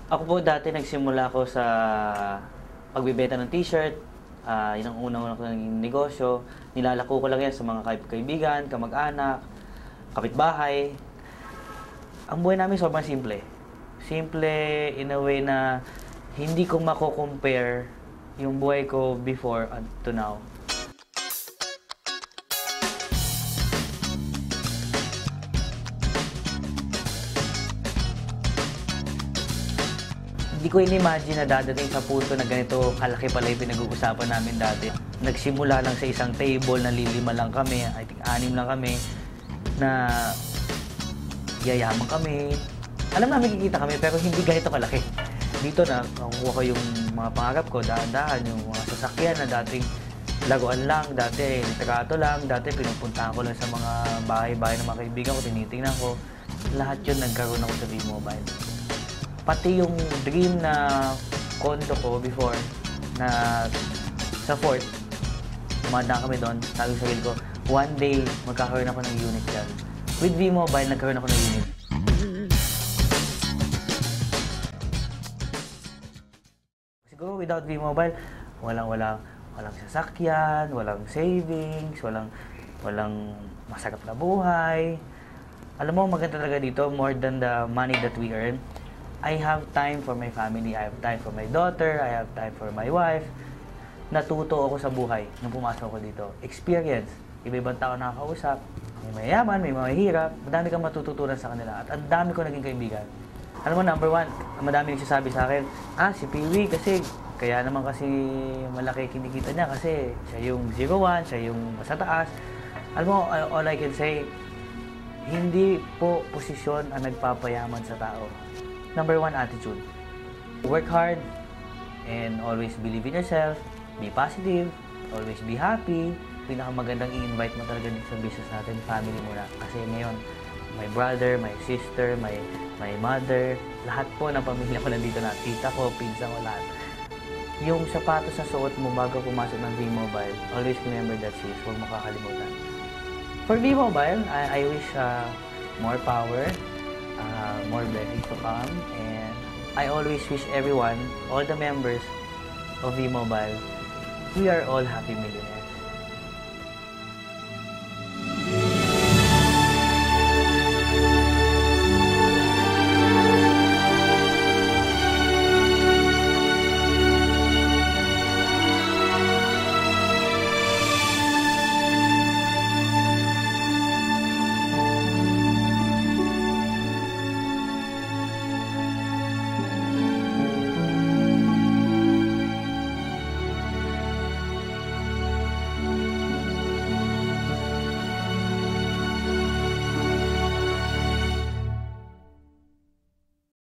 Ako po dati nagsimula ako sa pagbebenta ng t-shirt. Yun ang unang-una ko naging negosyo. Nilalako ko lang yan sa mga kaibigan, kamag-anak, kapitbahay. Ang buhay namin sobrang simple. Simple in a way na hindi ko mako-compare yung buhay ko before and to now. Hindi ko in-imagine na dadating sa punto na ganito kalaki pala yung pinag-uusapan namin dati. Nagsimula lang sa isang table na lilima lang kami, I think 6 lang kami, na yayaman kami. Alam namin kikita kami pero hindi ganito kalaki. Dito na, nakukuha ko yung mga pangarap ko, dahan-dahan, yung mga sasakyan na dating laruan lang, dati litrato lang, dati pinupuntahan ko lang sa mga bahay-bahay ng mga kaibigan ko, tinitingnan ko. Lahat yun nagkaroon ako sa V-Mobile. Pati yung dream na condo ko before, na sa Fort, dumadaan kami doon, sabi sa sarili ko, one day, magkakaroon ako ng unit dyan. With V-Mobile, nagkaroon ako ng unit. Siguro without V-Mobile, walang sasakyan, walang savings, walang masarap na buhay. Alam mo, maganda talaga dito, more than the money that we earn. I have time for my family, I have time for my daughter, I have time for my wife. Natuto ako sa buhay nung pumasok ako dito. Experience. Iba-ibang tao nakakausap. May mayaman, may mahihirap. Madami kang matututunan sa kanila. At ang dami ko naging kaibigan. Alam mo, number one, madami nagsasabi sa akin, si Piwi kasi, kaya naman kasi malaki kinikita niya kasi siya yung 01, siya yung sa taas. Alam mo, all I can say, hindi po posisyon ang nagpapayaman sa tao. Number one, attitude. Work hard and always believe in yourself. Be positive. Always be happy. Pinakamagandang i-invite mo talaga dito sa business natin, family muna. Kasi ngayon, my brother, my sister, my mother, lahat po ng pamilya ko nandito na. Tita ko, pinsan ko, lahat. Yung sapatos na suot mo bago pumasok ng V-Mobile, always remember that shoes. Huwag mo kakalimutan. For V-Mobile, I wish more power, more blessings to come, and I always wish everyone, all the members of V-Mobile, we are all happy millionaires.